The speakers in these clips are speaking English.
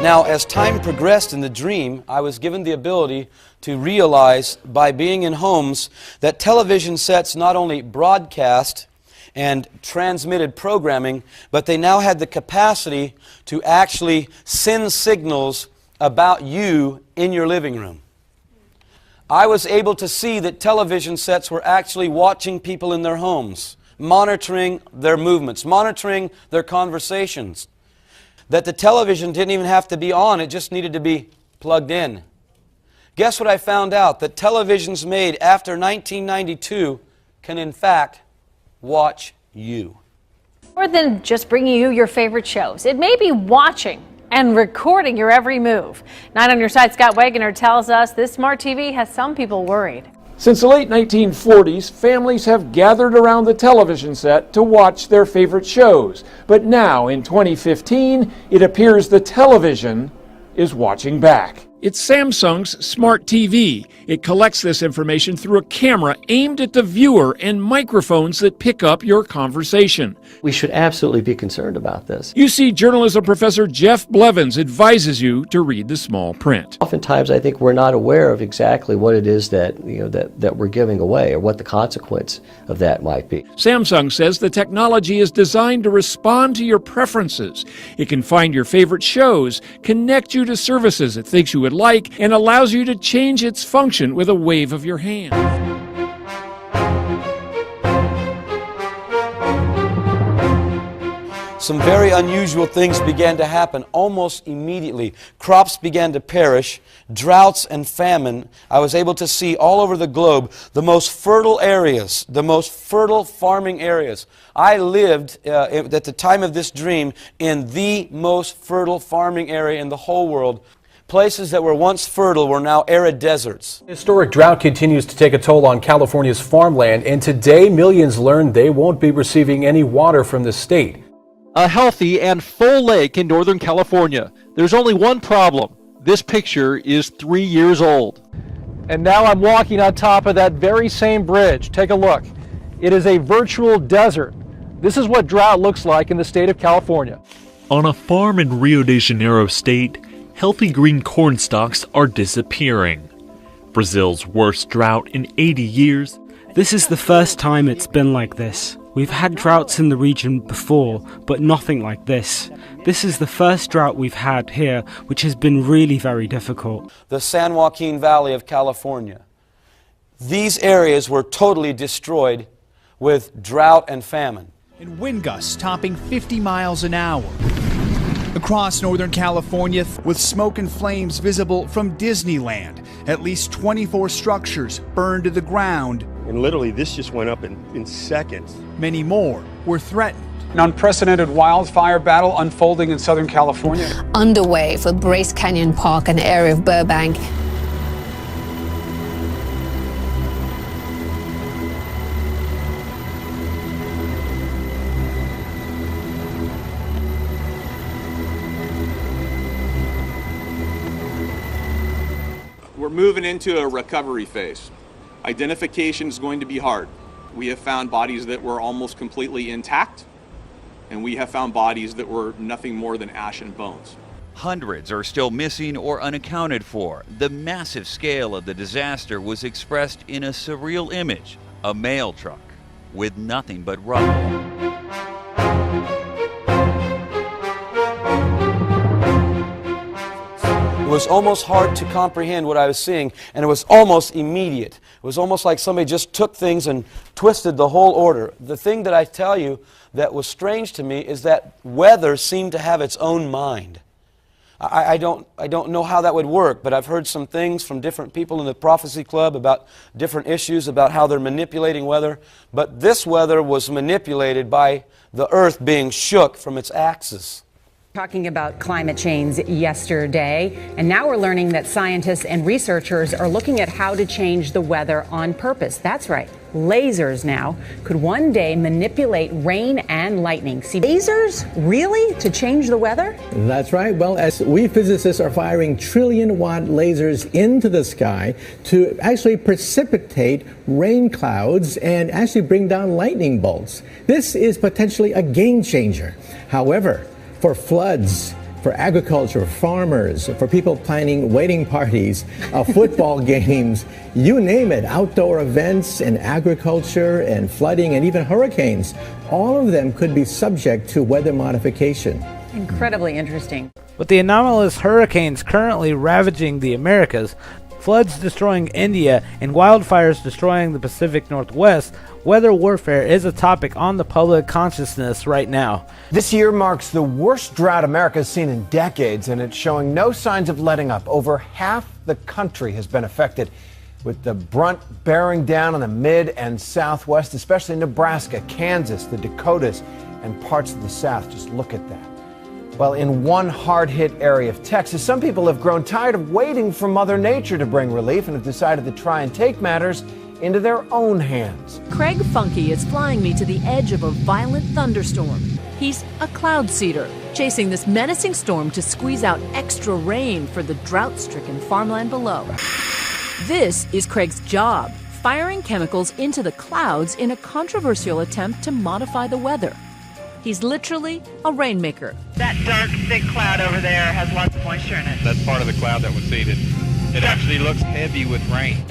Now, as time progressed in the dream, I was given the ability to realize by being in homes that television sets not only broadcast and transmitted programming, but they now had the capacity to actually send signals about you in your living room. I was able to see that television sets were actually watching people in their homes, monitoring their movements, monitoring their conversations. That the television didn't even have to be on, it just needed to be plugged in. Guess what I found out? That televisions made after 1992 can in fact watch you. More than just bringing you your favorite shows, it may be watching and recording your every move. 9 on your side, Scott Wagoner tells us this smart TV has some people worried. Since the late 1940s, families have gathered around the television set to watch their favorite shows. But now, in 2015, it appears the television is watching back. It's Samsung's Smart TV. It collects this information through a camera aimed at the viewer and microphones that pick up your conversation. We should absolutely be concerned about this. UC journalism professor Jeff Blevins advises you to read the small print. Oftentimes, I think we're not aware of exactly what it is that we're giving away or what the consequence of that might be. Samsung says the technology is designed to respond to your preferences. It can find your favorite shows, connect you to services it thinks you would like, and allows you to change its function with a wave of your hand. Some very unusual things began to happen almost immediately. Crops began to perish, droughts and famine. I was able to see all over the globe the most fertile areas, the most fertile farming areas. I lived, at the time of this dream, in the most fertile farming area in the whole world. Places that were once fertile were now arid deserts. Historic drought continues to take a toll on California's farmland, and today millions learned they won't be receiving any water from the state. A healthy and full lake in Northern California. There's only one problem. This picture is 3 years old. And now I'm walking on top of that very same bridge. Take a look. It is a virtual desert. This is what drought looks like in the state of California. On a farm in Rio de Janeiro state, healthy green corn stalks are disappearing. Brazil's worst drought in 80 years. This is the first time it's been like this. We've had droughts in the region before, but nothing like this. This is the first drought we've had here, which has been really very difficult. The San Joaquin Valley of California. These areas were totally destroyed with drought and famine. And wind gusts topping 50 miles an hour. Across Northern California, with smoke and flames visible from Disneyland, at least 24 structures burned to the ground. And literally, this just went up in seconds. Many more were threatened. An unprecedented wildfire battle unfolding in Southern California. Underway for Bryce Canyon Park, an area of Burbank. We're moving into a recovery phase. Identification is going to be hard. We have found bodies that were almost completely intact, and we have found bodies that were nothing more than ash and bones. Hundreds are still missing or unaccounted for. The massive scale of the disaster was expressed in a surreal image, a mail truck with nothing but rubble. It was almost hard to comprehend what I was seeing, and it was almost immediate. It was almost like somebody just took things and twisted the whole order. The thing that I tell you that was strange to me is that weather seemed to have its own mind. I don't know how that would work, but I've heard some things from different people in the Prophecy Club about different issues, about how they're manipulating weather. But this weather was manipulated by the earth being shook from its axis. Talking about climate change yesterday, and now we're learning that scientists and researchers are looking at how to change the weather on purpose. That's right. Lasers now could one day manipulate rain and lightning. See, lasers really to change the weather? That's right. Well, as we physicists are firing trillion-watt lasers into the sky to actually precipitate rain clouds and actually bring down lightning bolts. This is potentially a game changer. However, for floods for agriculture, farmers, for people planning wedding parties, football games, you name it, outdoor events and agriculture and flooding and even hurricanes. All of them could be subject to weather modification. Incredibly interesting. With the anomalous hurricanes currently ravaging the Americas, floods destroying India, and wildfires destroying the Pacific Northwest, weather warfare is a topic on the public consciousness right now. This year marks the worst drought America's seen in decades, and it's showing no signs of letting up. Over half the country has been affected, with the brunt bearing down on the mid and southwest, especially Nebraska, Kansas, the Dakotas, and parts of the South. Just look at that. Well, in one hard-hit area of Texas, some people have grown tired of waiting for Mother Nature to bring relief and have decided to try and take matters into their own hands. Craig Funky is flying me to the edge of a violent thunderstorm. He's a cloud seeder, chasing this menacing storm to squeeze out extra rain for the drought-stricken farmland below. This is Craig's job, firing chemicals into the clouds in a controversial attempt to modify the weather. He's literally a rainmaker. That dark, thick cloud over there has lots of moisture in it. That's part of the cloud that was seeded. It actually looks heavy with rain.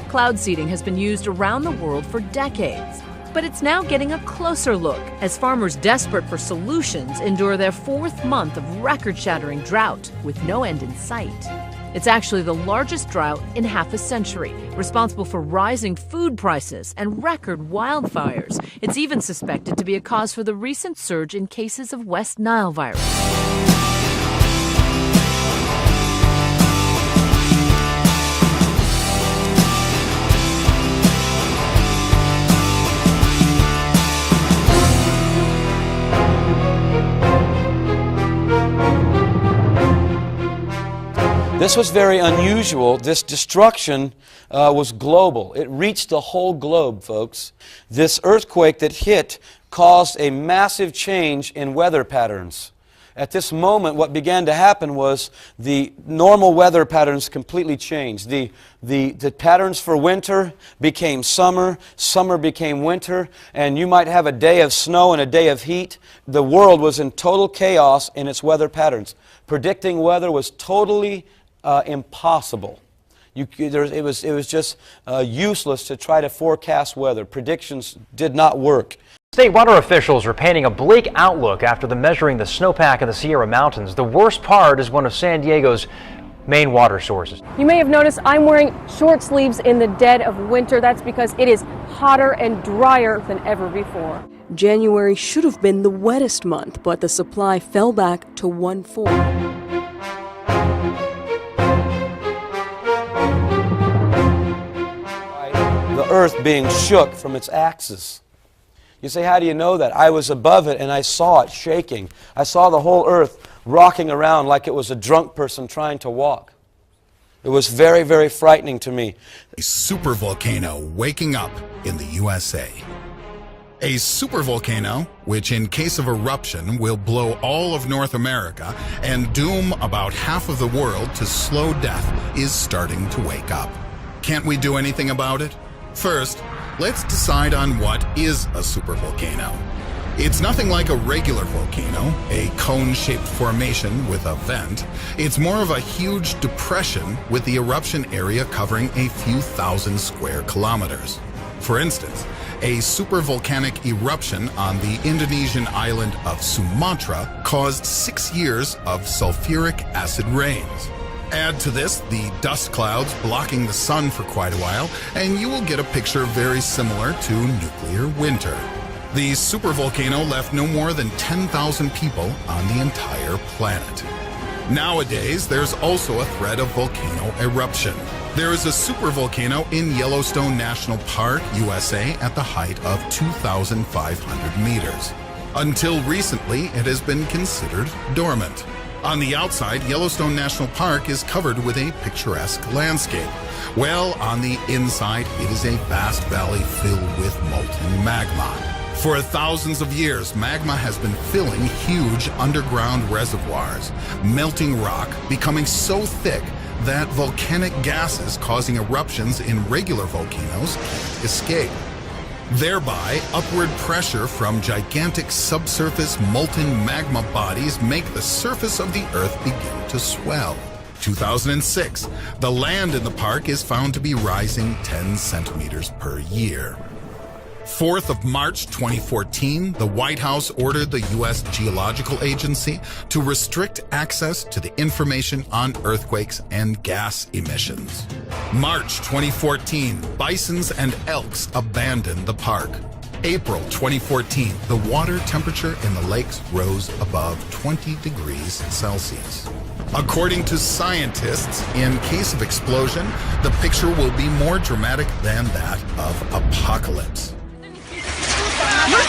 Cloud seeding has been used around the world for decades, but it's now getting a closer look as farmers desperate for solutions endure their 4th month of record-shattering drought with no end in sight. It's actually the largest drought in half a century, responsible for rising food prices and record wildfires. It's even suspected to be a cause for the recent surge in cases of West Nile virus. This was very unusual. This destruction was global. It reached the whole globe, folks. This earthquake that hit caused a massive change in weather patterns. At this moment, what began to happen was the normal weather patterns completely changed. The patterns for winter became summer, summer became winter, and you might have a day of snow and a day of heat. The world was in total chaos in its weather patterns. Predicting weather was totally impossible. It was just useless to try to forecast weather. Predictions did not work. State water officials are painting a bleak outlook after measuring the snowpack in the Sierra Mountains. The worst part is one of San Diego's main water sources. You may have noticed I'm wearing short sleeves in the dead of winter. That's because it is hotter and drier than ever before. January should have been the wettest month, but the supply fell back to 1/4. The earth being shook from its axis. You say, how do you know that? I was above it and I saw it shaking. I saw the whole earth rocking around like it was a drunk person trying to walk. It was very, very frightening to me. A supervolcano waking up in the USA. A supervolcano, which in case of eruption will blow all of North America and doom about half of the world to slow death, is starting to wake up. Can't we do anything about it? First, let's decide on what is a supervolcano. It's nothing like a regular volcano, a cone-shaped formation with a vent. It's more of a huge depression with the eruption area covering a few thousand square kilometers. For instance, a supervolcanic eruption on the Indonesian island of Sumatra caused 6 years of sulfuric acid rains. Add to this the dust clouds blocking the sun for quite a while, and you will get a picture very similar to nuclear winter. The supervolcano left no more than 10,000 people on the entire planet. Nowadays, there's also a threat of volcano eruption. There is a supervolcano in Yellowstone National Park, USA, at the height of 2,500 meters. Until recently, it has been considered dormant. On the outside, Yellowstone National Park is covered with a picturesque landscape. Well, on the inside, it is a vast valley filled with molten magma. For thousands of years, magma has been filling huge underground reservoirs, melting rock, becoming so thick that volcanic gases causing eruptions in regular volcanoes can't escape. Thereby, upward pressure from gigantic subsurface molten magma bodies make the surface of the Earth begin to swell. 2006, the land in the park is found to be rising 10 centimeters per year. 4th of March 2014, the White House ordered the U.S. Geological Agency to restrict access to the information on earthquakes and gas emissions. March 2014, bisons and elks abandoned the park. April 2014, the water temperature in the lakes rose above 20 degrees Celsius. According to scientists, in case of explosion, the picture will be more dramatic than that of apocalypse. Dios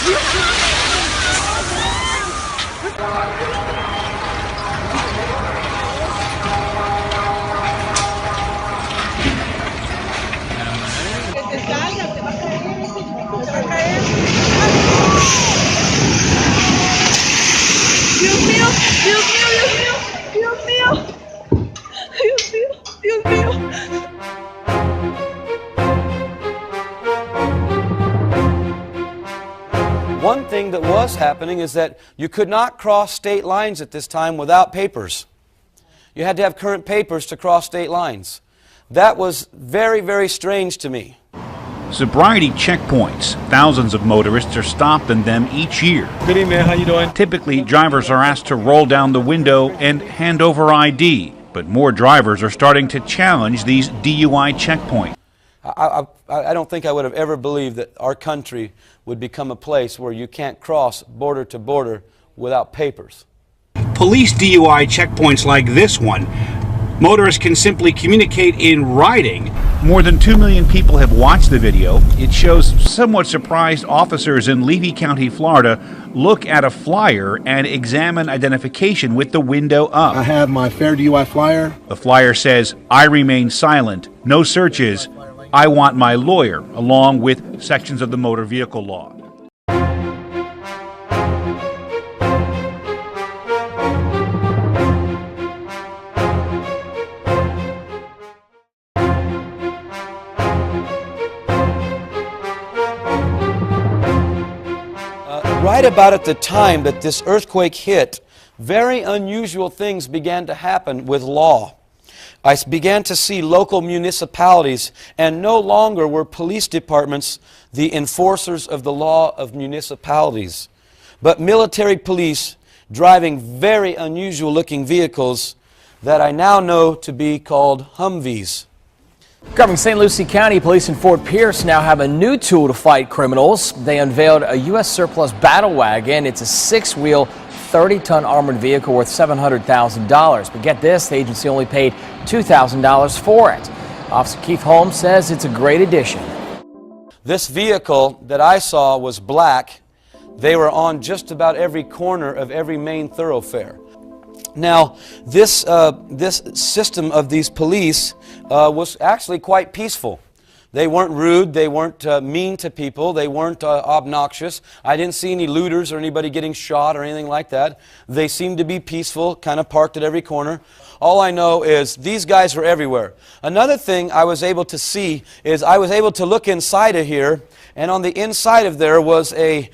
mío, Dios mío, Dios mío, Dios mío, Dios mío, Dios mío. One thing that was happening is that you could not cross state lines at this time without papers. You had to have current papers to cross state lines. That was very, very strange to me. Sobriety checkpoints. Thousands of motorists are stopped in them each year. Good evening, how you doing? Typically, drivers are asked to roll down the window and hand over ID, but more drivers are starting to challenge these DUI checkpoints. I don't think I would have ever believed that our country would become a place where you can't cross border to border without papers. Police DUI checkpoints like this one, motorists can simply communicate in writing. More than 2 million people have watched the video. It shows somewhat surprised officers in Levy County, Florida, look at a flyer and examine identification with the window up. I have my fair DUI flyer. The flyer says, "I remain silent, no searches, I want my lawyer," along with sections of the motor vehicle law. Right about at the time that this earthquake hit, very unusual things began to happen with law. I began to see local municipalities, and no longer were police departments the enforcers of the law of municipalities, but military police driving very unusual looking vehicles that I now know to be called Humvees. Covering St. Lucie County, police in Fort Pierce now have a new tool to fight criminals. They unveiled a U.S. surplus battle wagon. It's a 6-wheel, 30-ton armored vehicle worth $700,000. But get this, the agency only paid $2,000 for it. Officer Keith Holmes says it's a great addition. This vehicle that I saw was black. They were on just about every corner of every main thoroughfare. Now, this system of these police was actually quite peaceful. They weren't rude, they weren't mean to people, they weren't obnoxious. I didn't see any looters or anybody getting shot or anything like that. They seemed to be peaceful, kind of parked at every corner. All I know is these guys were everywhere. Another thing I was able to see is I was able to look inside of here, and on the inside of there was a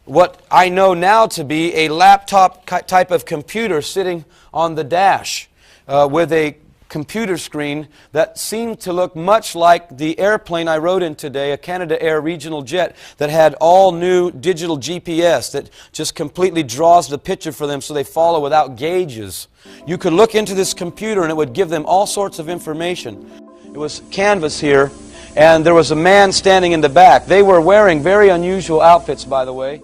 what I know now to be a laptop type of computer sitting on the dash with a computer screen that seemed to look much like the airplane I rode in today, a Canada Air regional jet that had all new digital GPS that just completely draws the picture for them so they follow without gauges. You could look into this computer and it would give them all sorts of information. It was canvas here, and there was a man standing in the back. They were wearing very unusual outfits, by the way.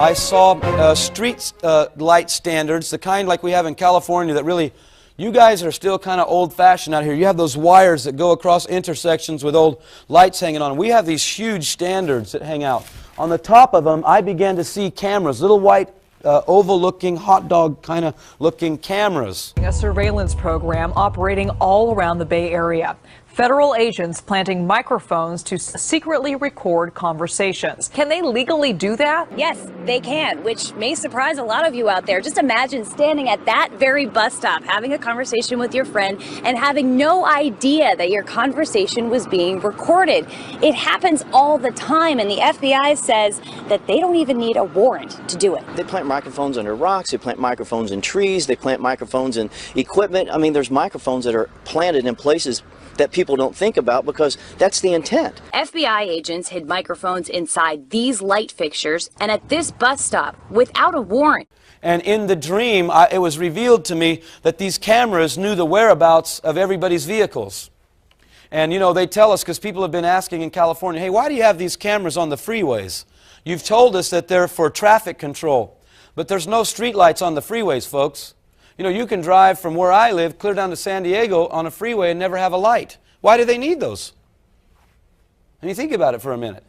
I saw street light standards, the kind like we have in California that really, you guys are still kind of old-fashioned out here. You have those wires that go across intersections with old lights hanging on. We have these huge standards that hang out. On the top of them, I began to see cameras, little white oval-looking, hot dog kind of looking cameras. A surveillance program operating all around the Bay Area. Federal agents planting microphones to secretly record conversations. Can they legally do that? Yes, they can, which may surprise a lot of you out there. Just imagine standing at that very bus stop, having a conversation with your friend and having no idea that your conversation was being recorded. It happens all the time, and the FBI says that they don't even need a warrant to do it. They plant microphones under rocks, they plant microphones in trees, they plant microphones in equipment. I mean, there's microphones that are planted in places that people don't think about because that's the intent. FBI agents hid microphones inside these light fixtures and at this bus stop without a warrant. And in the dream, it was revealed to me that these cameras knew the whereabouts of everybody's vehicles. And you know, they tell us, because people have been asking in California, hey, why do you have these cameras on the freeways? You've told us that they're for traffic control. But there's no streetlights on the freeways, folks. You know, you can drive from where I live clear down to San Diego on a freeway and never have a light. Why do they need those? And you think about it for a minute.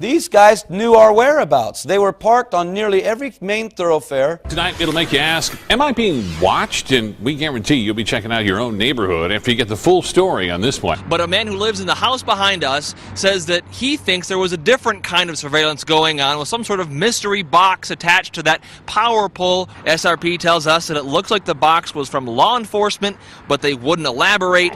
These guys knew our whereabouts. They were parked on nearly every main thoroughfare. Tonight, it'll make you ask, am I being watched? And we guarantee you'll be checking out your own neighborhood after you get the full story on this one. But a man who lives in the house behind us says that he thinks there was a different kind of surveillance going on with some sort of mystery box attached to that power pole. SRP tells us that it looks like the box was from law enforcement, but they wouldn't elaborate.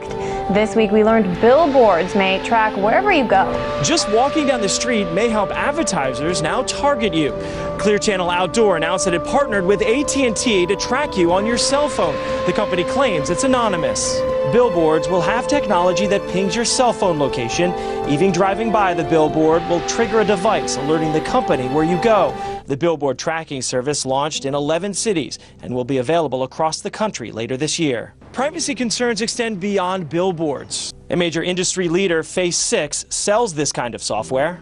This week we learned billboards may track wherever you go. Just walking down the street may help advertisers now target you. Clear Channel Outdoor announced that it partnered with AT&T to track you on your cell phone. The company claims it's anonymous. Billboards will have technology that pings your cell phone location. Even driving by the billboard will trigger a device alerting the company where you go. The billboard tracking service launched in 11 cities and will be available across the country later this year. Privacy concerns extend beyond billboards. A major industry leader, Phase 6, sells this kind of software.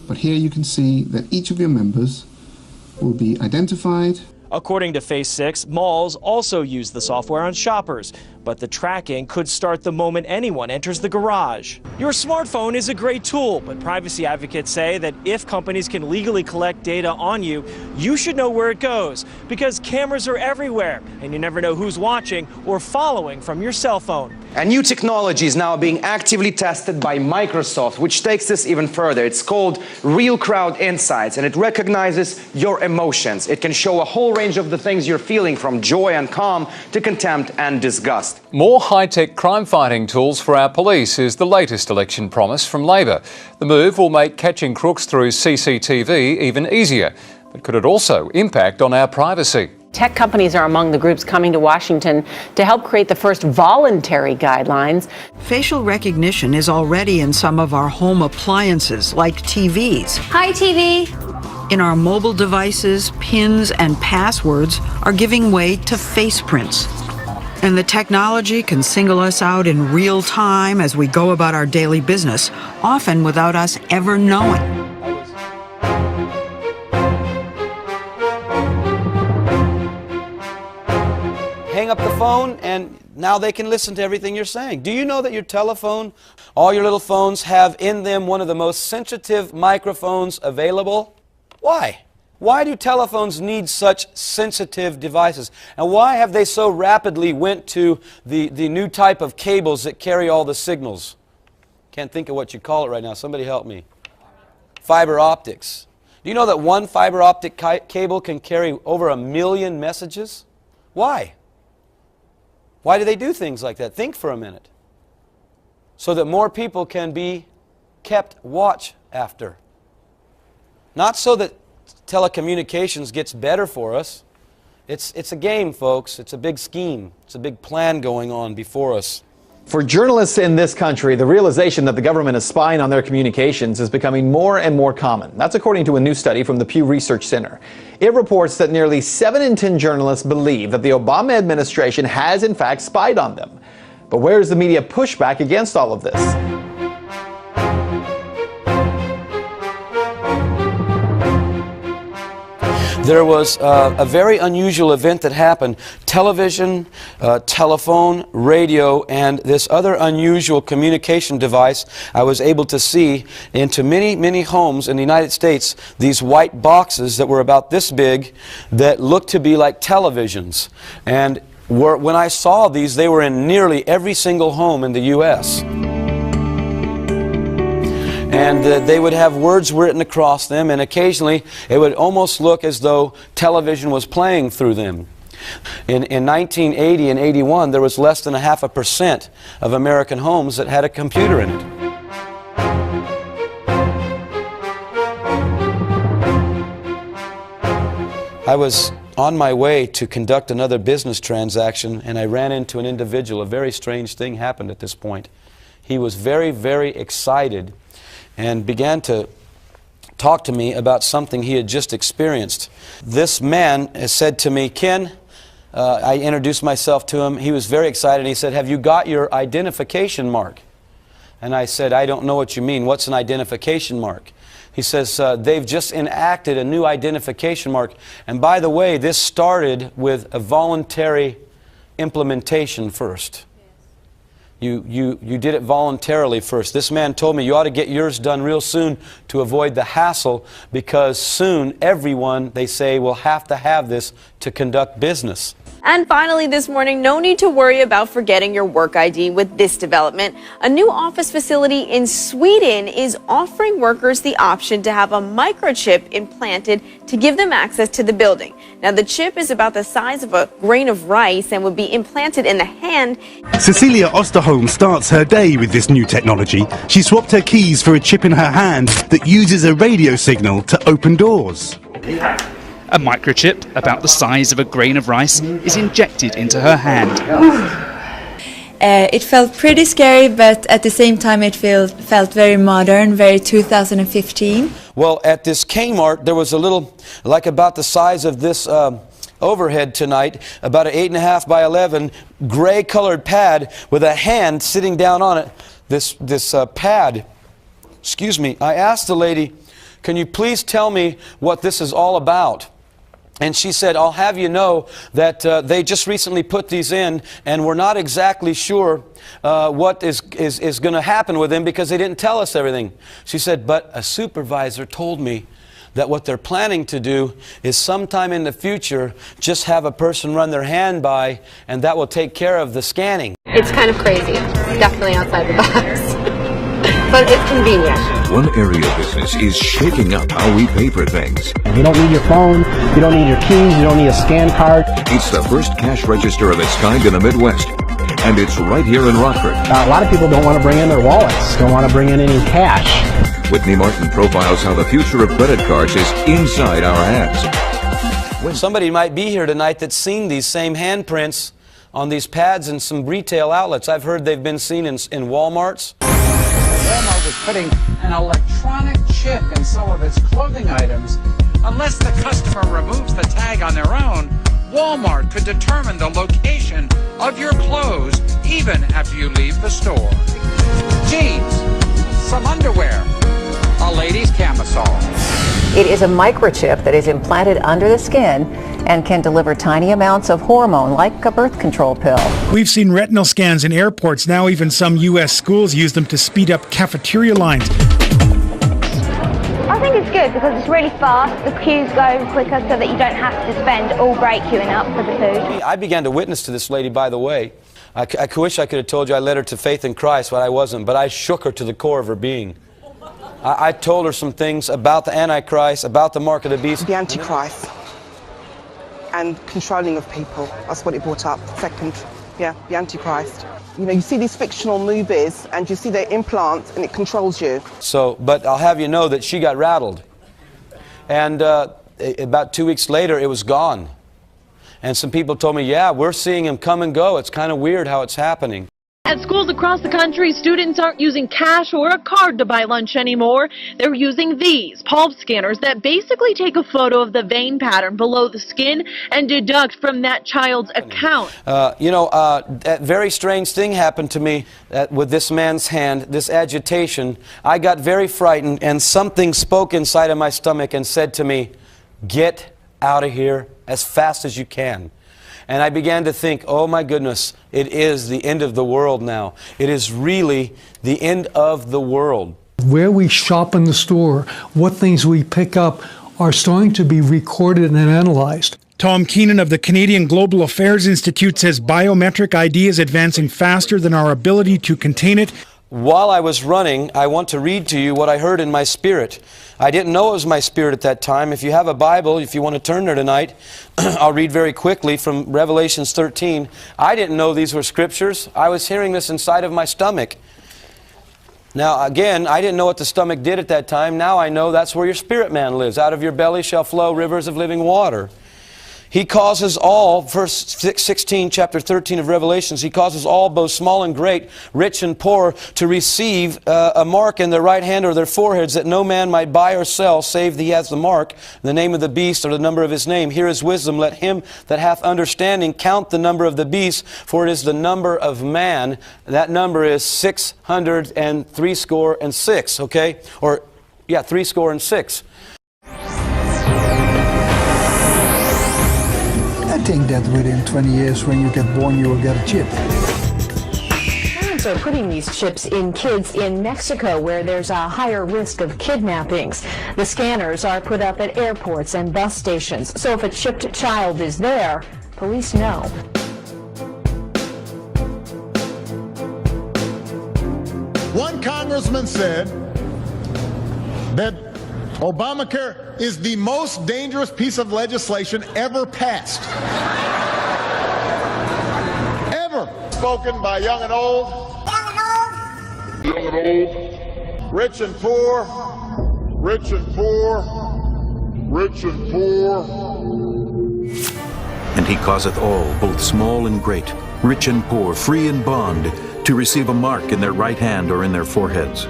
But here you can see that each of your members will be identified. According to Phase 6, malls also use the software on shoppers, but the tracking could start the moment anyone enters the garage. Your smartphone is a great tool, but privacy advocates say that if companies can legally collect data on you, you should know where it goes, because cameras are everywhere, and you never know who's watching or following from your cell phone. A new technology is now being actively tested by Microsoft, which takes this even further. It's called Real Crowd Insights, and it recognizes your emotions. It can show a whole range of the things you're feeling, from joy and calm to contempt and disgust. More high-tech crime-fighting tools for our police is the latest election promise from Labor. The move will make catching crooks through CCTV even easier. But could it also impact on our privacy? Tech companies are among the groups coming to Washington to help create the first voluntary guidelines. Facial recognition is already in some of our home appliances, like TVs. Hi, TV. In our mobile devices, pins and passwords are giving way to face prints. And the technology can single us out in real time as we go about our daily business, often without us ever knowing. Hang up the phone and now they can listen to everything you're saying. Do you know that your telephone, all your little phones have in them one of the most sensitive microphones available? Why? Why do telephones need such sensitive devices? And why have they so rapidly went to the new type of cables that carry all the signals? Can't think of what you call it right now. Somebody help me. Fiber optics. Do you know that one fiber optic cable can carry over 1 million messages? Why? Why do they do things like that? Think for a minute. So that more people can be kept watch after. Not so that telecommunications gets better for us. It's a game, folks. It's a big scheme. It's a big plan going on before us. For journalists in this country, the realization that the government is spying on their communications is becoming more and more common. That's according to a new study from the Pew Research Center. It reports that nearly 7 in 10 journalists believe that the Obama administration has in fact spied on them. But where is the media pushback against all of this? There was a very unusual event that happened. Television, telephone, radio, and this other unusual communication device I was able to see into many, many homes in the United States, these white boxes that were about this big that looked to be like televisions. And when I saw these, they were in nearly every single home in the U.S. and they would have words written across them, and occasionally it would almost look as though television was playing through them. In 1980 and 81, there was less than 0.5% of American homes that had a computer in it. I was on my way to conduct another business transaction, and I ran into an individual. A very strange thing happened at this point. He was very, very excited and began to talk to me about something he had just experienced. This man said to me, Ken, I introduced myself to him. He was very excited. He said, "Have you got your identification mark?" And I said, "I don't know what you mean. What's an identification mark?" He says, "They've just enacted a new identification mark. And by the way, this started with a voluntary implementation first. You did it voluntarily first. This man told me you ought to get yours done real soon to avoid the hassle, because soon everyone, they say, will have to have this to conduct business." And finally this morning, no need to worry about forgetting your work ID with this development. A new office facility in Sweden is offering workers the option to have a microchip implanted to give them access to the building. Now, the chip is about the size of a grain of rice and would be implanted in the hand. Cecilia Osterholm starts her day with this new technology. She swapped her keys for a chip in her hand that uses a radio signal to open doors. A microchip, about the size of a grain of rice, is injected into her hand. It felt pretty scary, but at the same time it felt very modern, very 2015. Well, at this Kmart, there was a little, like about the size of this overhead tonight, about an 8.5 by 11 gray-colored pad with a hand sitting down on it. This pad, excuse me, I asked the lady, "Can you please tell me what this is all about?" And she said, "I'll have you know that they just recently put these in, and we're not exactly sure what is going to happen with them because they didn't tell us everything." She said, "But a supervisor told me that what they're planning to do is sometime in the future just have a person run their hand by, and that will take care of the scanning." It's kind of crazy. It's definitely outside the box. But it's convenient. One area of business is shaking up how we pay for things. You don't need your phone, you don't need your keys, you don't need a scan card. It's the first cash register of its kind in the Midwest, and it's right here in Rockford. A lot of people don't want to bring in their wallets, don't want to bring in any cash. Whitney Martin profiles how the future of credit cards is inside our hands. Somebody might be here tonight that's seen these same handprints on these pads in some retail outlets. I've heard they've been seen in Walmarts. Walmart was putting an electronic chip in some of its clothing items. Unless the customer removes the tag on their own, Walmart could determine the location of your clothes even after you leave the store. Jeans, some underwear, a lady's camisole. It is a microchip that is implanted under the skin and can deliver tiny amounts of hormone, like a birth control pill. We've seen retinal scans in airports. Now even some U.S. schools use them to speed up cafeteria lines. I think it's good because it's really fast. The queues go quicker so that you don't have to spend all break queuing up for the food. I began to witness to this lady, by the way. I wish I could have told you I led her to faith in Christ, but I wasn't. But I shook her to the core of her being. I told her some things about the Antichrist, about the mark of the beast. The Antichrist and controlling of people. That's what it brought up. Second, yeah, the Antichrist. You know, you see these fictional movies and you see their implants and it controls you. So, but I'll have you know that she got rattled. And about 2 weeks later, it was gone. And some people told me, yeah, we're seeing him come and go. It's kind of weird how it's happening. At schools across the country, students aren't using cash or a card to buy lunch anymore. They're using these palm scanners that basically take a photo of the vein pattern below the skin and deduct from that child's account. A very strange thing happened to me with this man's hand, this agitation. I got very frightened, and something spoke inside of my stomach and said to me, "Get out of here as fast as you can." And I began to think, oh my goodness, it is the end of the world now. It is really the end of the world. Where we shop in the store, what things we pick up are starting to be recorded and analyzed. Tom Keenan of the Canadian Global Affairs Institute says biometric ID is advancing faster than our ability to contain it. while I was running, I want to read to you what I heard in my spirit. I didn't know it was my spirit at that time. If you have a Bible, if you want to turn there tonight, I'll read very quickly from Revelation 13. I didn't know these were scriptures. I was hearing this inside of my stomach. Now, again, I didn't know what the stomach did at that time. Now I know that's where your spirit man lives. Out of your belly shall flow rivers of living water. He causes all, verse 16, chapter 13 of Revelations, He causes all, both small and great, rich and poor, to receive a mark in their right hand or their foreheads, that no man might buy or sell, save he has the mark, the name of the beast, or the number of his name. Here is wisdom. Let him that hath understanding count the number of the beast, for it is the number of man. That number is 666, okay? Or, yeah, 66. I think that within 20 years when you get born you will get a chip. Parents are putting these chips in kids in Mexico where there's a higher risk of kidnappings. The scanners are put up at airports and bus stations, so if a chipped child is there, police know. One congressman said that Obamacare is the most dangerous piece of legislation ever passed. Ever. Spoken by young and old. Young and old. Rich and poor. Rich and poor. Rich and poor. And He causeth all, both small and great, rich and poor, free and bond, to receive a mark in their right hand or in their foreheads.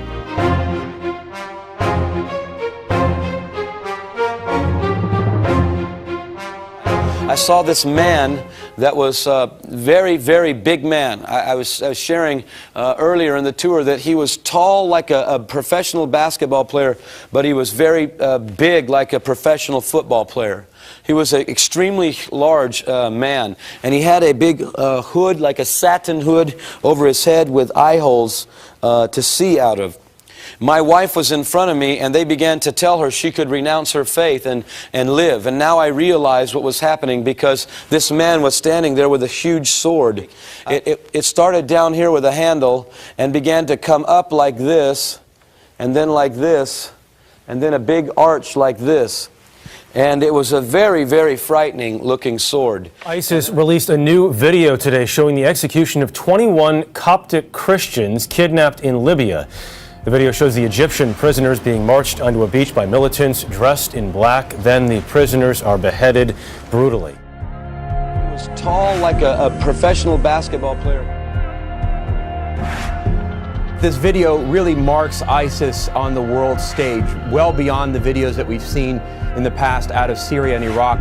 I saw this man that was a very, very big man. I was sharing earlier in the tour that he was tall like a professional basketball player, but he was very big like a professional football player. He was an extremely large man, and he had a big hood, like a satin hood, over his head with eye holes to see out of. My wife was in front of me, and they began to tell her she could renounce her faith and live. And now I realized what was happening, because this man was standing there with a huge sword. It started down here with a handle and began to come up like this, and then like this, and then a big arch like this. And it was a very, very frightening looking sword. ISIS released a new video today showing the execution of 21 Coptic Christians kidnapped in Libya. The video shows the Egyptian prisoners being marched onto a beach by militants dressed in black. Then the prisoners are beheaded brutally. He was tall like a professional basketball player. This video really marks ISIS on the world stage, well beyond the videos that we've seen in the past out of Syria and Iraq.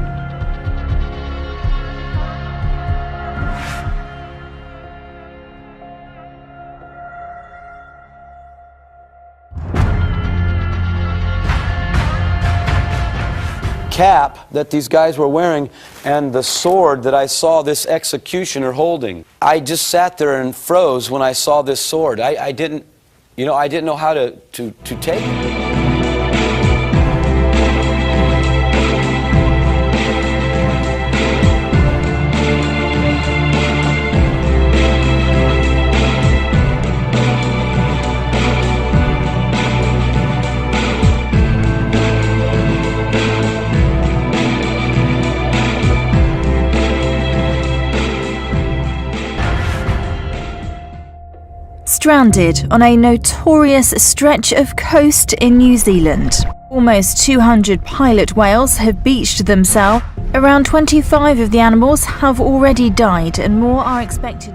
Cap that these guys were wearing and the sword that I saw this executioner holding. I just sat there and froze when I saw this sword. I didn't know how to take it. Stranded on a notorious stretch of coast in New Zealand. Almost 200 pilot whales have beached themselves. Around 25 of the animals have already died, and more are expected.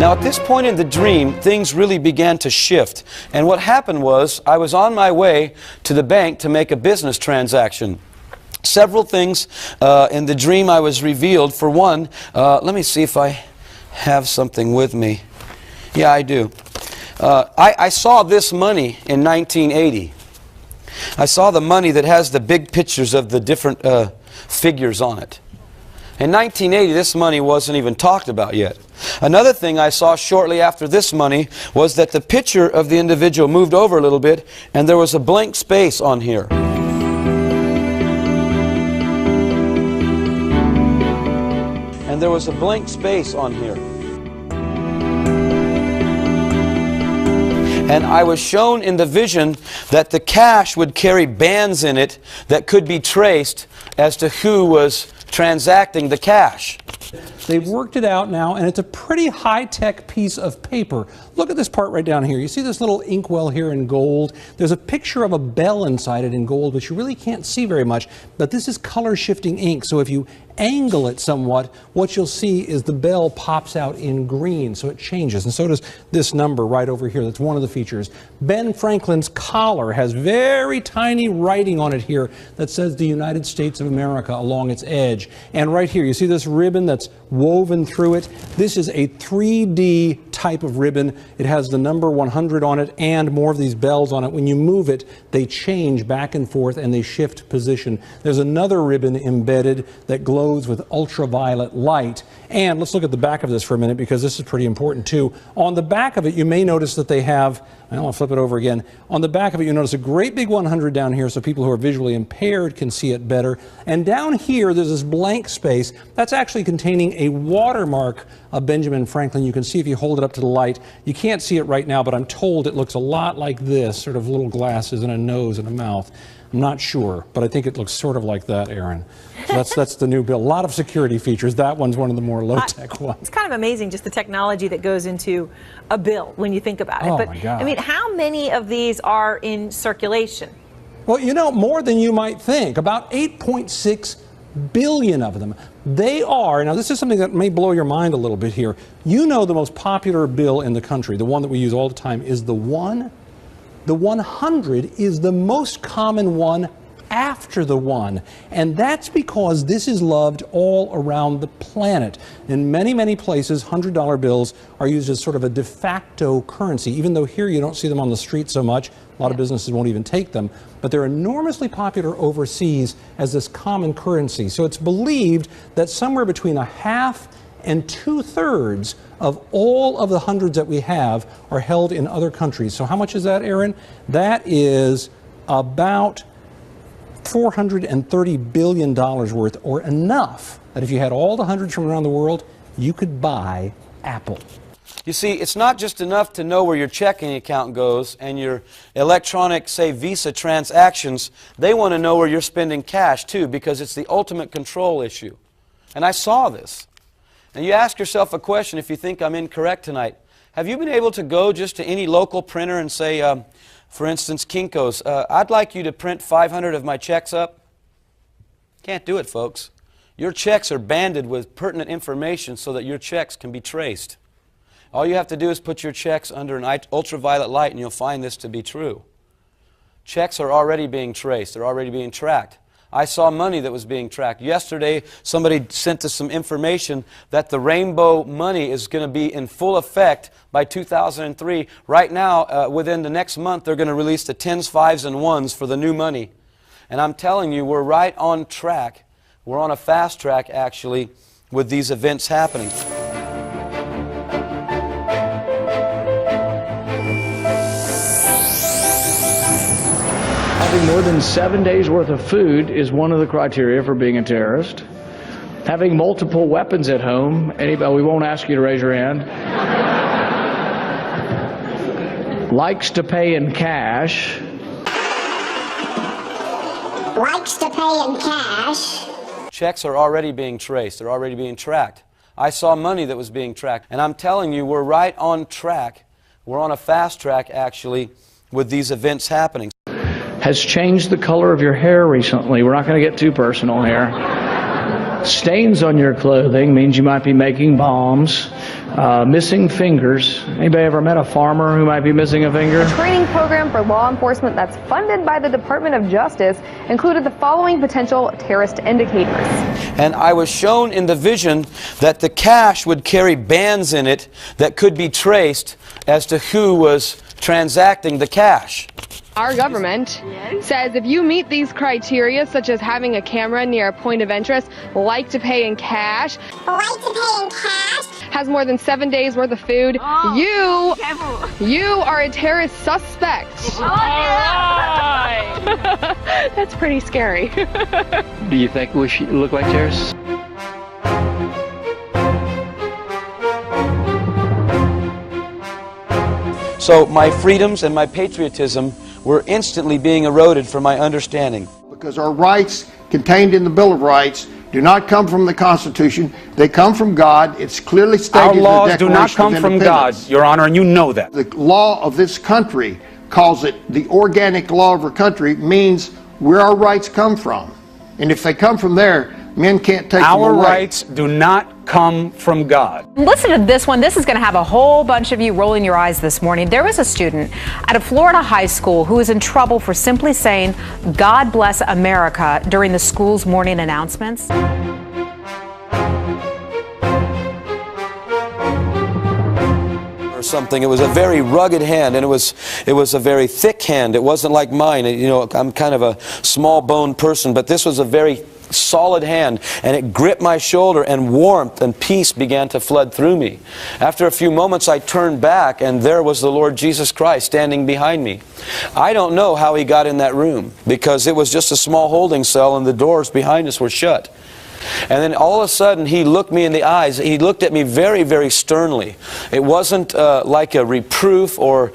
Now, at this point in the dream, things really began to shift. And what happened was, I was on my way to the bank to make a business transaction. Several things in the dream I was revealed. For one, let me see if I have something with me. Yeah, I do. I saw this money in 1980. I saw the money that has the big pictures of the different figures on it. In 1980, this money wasn't even talked about yet. Another thing I saw shortly after this money was that the picture of the individual moved over a little bit, and there was a blank space on here. And there was a blank space on here. And I was shown in the vision that the cash would carry bands in it that could be traced as to who was transacting the cash. They've worked it out now, and it's a pretty high-tech piece of paper. Look at this part right down here. You see this little inkwell here in gold? There's a picture of a bell inside it in gold, which you really can't see very much, but this is color-shifting ink, so if you angle it somewhat, what you'll see is the bell pops out in green, so it changes, and so does this number right over here. That's one of the features. Ben Franklin's collar has very tiny writing on it here that says the United States of America along its edge. And right here, you see this ribbon that's woven through it? This is a 3D type of ribbon. It has the number 100 on it and more of these bells on it. When you move it, they change back and forth and they shift position. There's another ribbon embedded that glows with ultraviolet light. And let's look at the back of this for a minute, because this is pretty important too. On the back of it, you may notice that they have, I'll flip it over again. On the back of it, you notice a great big 100 down here, so people who are visually impaired can see it better. And down here, there's this blank space that's actually containing a watermark of Benjamin Franklin. You can see if you hold it up to the light. You can't see it right now, but I'm told it looks a lot like this, sort of little glasses and a nose and a mouth. I'm not sure, but I think it looks sort of like that, Aaron. So that's the new bill. A lot of security features. That one's one of the more low-tech ones. It's kind of amazing just the technology that goes into a bill when you think about it. Oh, but my God. I mean, how many of these are in circulation? Well, you know, more than you might think. About 8.6 billion of them. They are, now this is something that may blow your mind a little bit here. You know the most popular bill in the country, the one that we use all the time, is the 1. The 100 is the most common one after the 1. And that's because this is loved all around the planet. In many, many places, $100 bills are used as sort of a de facto currency, even though here you don't see them on the street so much. A lot of businesses won't even take them. But they're enormously popular overseas as this common currency. So it's believed that somewhere between 1/2 and 2/3 of all of the hundreds that we have are held in other countries. So how much is that, Aaron? That is about $430 billion worth, or enough that if you had all the hundreds from around the world, you could buy Apple. You see, it's not just enough to know where your checking account goes and your electronic, say, Visa transactions. They want to know where you're spending cash, too, because it's the ultimate control issue. And I saw this. And you ask yourself a question if you think I'm incorrect tonight. Have you been able to go just to any local printer and say, for instance, Kinko's, I'd like you to print 500 of my checks up? Can't do it, folks. Your checks are banded with pertinent information so that your checks can be traced. All you have to do is put your checks under an ultraviolet light and you'll find this to be true. Checks are already being traced. They're already being tracked. I saw money that was being tracked. Yesterday, somebody sent us some information that the rainbow money is going to be in full effect by 2003. Right now, within the next month, they're going to release the 10s, 5s, and 1s for the new money. And I'm telling you, we're right on track. We're on a fast track, actually, with these events happening. Having more than 7 days worth of food is one of the criteria for being a terrorist. Having multiple weapons at home, anybody, we won't ask you to raise your hand. Likes to pay in cash. Likes to pay in cash. Checks are already being traced. They're already being tracked. I saw money that was being tracked. And I'm telling you, we're right on track. We're on a fast track, actually, with these events happening. Has changed the color of your hair recently. We're not going to get too personal here. Stains on your clothing means you might be making bombs. Missing fingers. Anybody ever met a farmer who might be missing a finger? A training program for law enforcement that's funded by the Department of Justice included the following potential terrorist indicators. And I was shown in the vision that the cash would carry bands in it that could be traced as to who was transacting the cash. Our government says if you meet these criteria, such as having a camera near a point of interest, like to pay in cash, has more than 7 days worth of food, you are a terrorist suspect. That's pretty scary. Do you think we should look like terrorists? So my freedoms and my patriotism were instantly being eroded from my understanding. Because our rights contained in the Bill of Rights do not come from the Constitution. They come from God. It's clearly stated in the Declaration of Independence. Our laws do not come from God, Your Honor, and you know that. The law of this country calls it the organic law of our country, means where our rights come from. And if they come from there, men can't take them away. Our rights do not come from God. Listen to this one. This is going to have a whole bunch of you rolling your eyes this morning. There was a student at a Florida high school who was in trouble for simply saying, "God bless America," during the school's morning announcements. Something. It was a very rugged hand, and it was a very thick hand. It wasn't like mine. You know, I'm kind of a small boned person, but this was a very solid hand, and it gripped my shoulder, and warmth and peace began to flood through me. After a few moments, I turned back, and there was the Lord Jesus Christ standing behind me. I don't know how He got in that room, because it was just a small holding cell and the doors behind us were shut. And then all of a sudden, He looked me in the eyes. He looked at me very, very sternly. It wasn't like a reproof or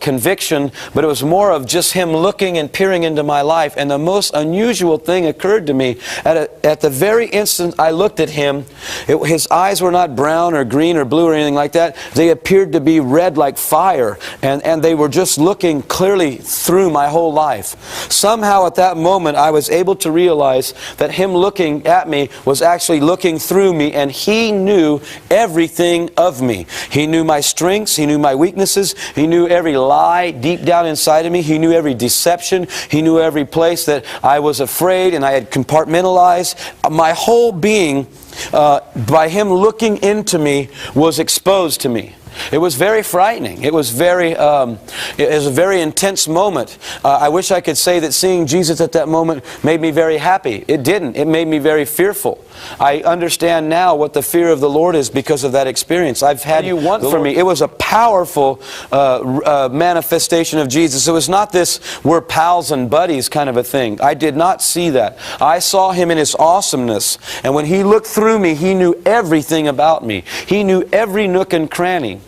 conviction, but it was more of just Him looking and peering into my life. And the most unusual thing occurred to me. At the very instant I looked at Him, His eyes were not brown or green or blue or anything like that. They appeared to be red like fire, and they were just looking clearly through my whole life. Somehow at that moment, I was able to realize that Him looking at me was actually looking through me, and He knew everything of me. He knew my strengths. He knew my weaknesses. He knew every lie deep down inside of me. He knew every deception. He knew every place that I was afraid and I had compartmentalized. My whole being, by Him looking into me, was exposed to me. It was very frightening. It was a very intense moment. I wish I could say that seeing Jesus at that moment made me very happy. It didn't. It made me very fearful. I understand now what the fear of the Lord is because of that experience. I've had you want for me. It was a powerful manifestation of Jesus. It was not this "we're pals and buddies" kind of a thing. I did not see that. I saw Him in His awesomeness, and when He looked through me, He knew everything about me. He knew every nook and cranny.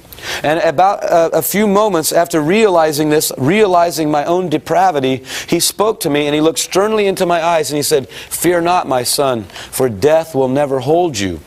And about a few moments after realizing this, realizing my own depravity, He spoke to me, and He looked sternly into my eyes, and He said, "Fear not, my son, for death will never hold you."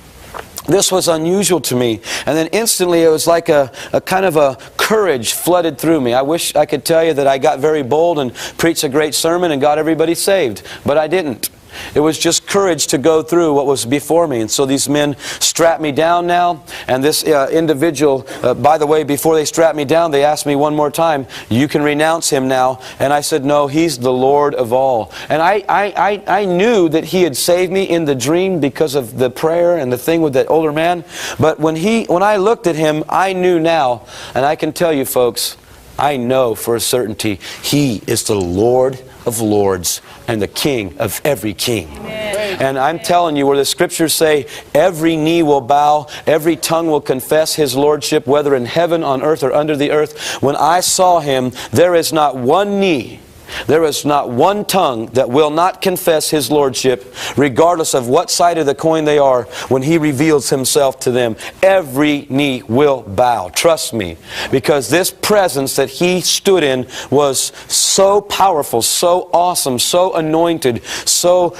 This was unusual to me, and then instantly it was like a kind of a courage flooded through me. I wish I could tell you that I got very bold and preached a great sermon and got everybody saved, but I didn't. It was just courage to go through what was before me. And so these men strapped me down now, and this individual, by the way, before they strapped me down, they asked me one more time, "You can renounce him now." And I said, "No, he's the Lord of all." And I knew that He had saved me in the dream because of the prayer and the thing with that older man. But when I looked at him, I knew now, and I can tell you folks, I know for a certainty, He is the Lord of lords and the King of every king. Amen. And I'm telling you, where the Scriptures say every knee will bow, every tongue will confess His lordship, whether in heaven, on earth, or under the earth. When I saw Him, there is not one knee, there is not one tongue that will not confess His lordship, regardless of what side of the coin they are. When He reveals Himself to them, every knee will bow. Trust me, because this presence that He stood in was so powerful, so awesome, so anointed, so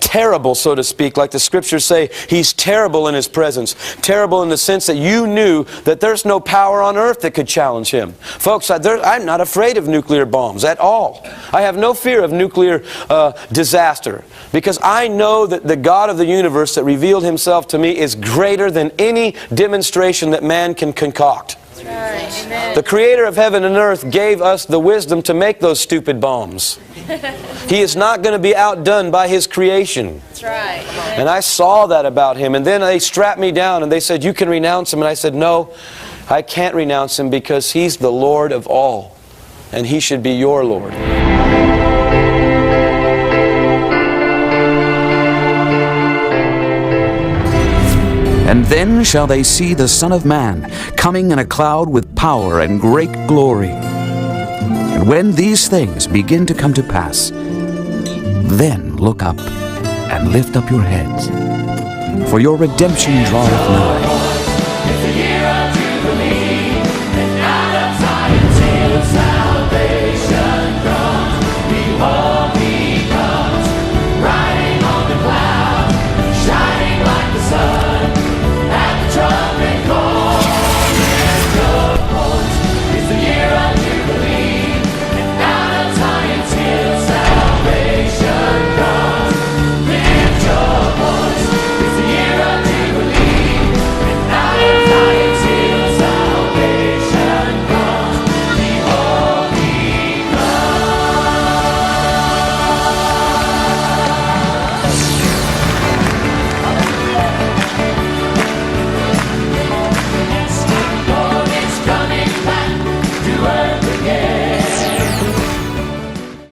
terrible, so to speak. Like the Scriptures say, He's terrible in His presence. Terrible in the sense that you knew that there's no power on earth that could challenge Him. Folks, I'm not afraid of nuclear bombs at all. I have no fear of nuclear disaster, because I know that the God of the universe that revealed Himself to me is greater than any demonstration that man can concoct. That's right. The Creator of heaven and earth gave us the wisdom to make those stupid bombs. He is not going to be outdone by His creation. That's right. And I saw that about Him. And then they strapped me down and they said, "You can renounce Him." And I said, "No, I can't renounce Him because He's the Lord of all, and He should be your Lord. And then shall they see the Son of Man coming in a cloud with power and great glory. And when these things begin to come to pass, then look up and lift up your heads, for your redemption draweth nigh.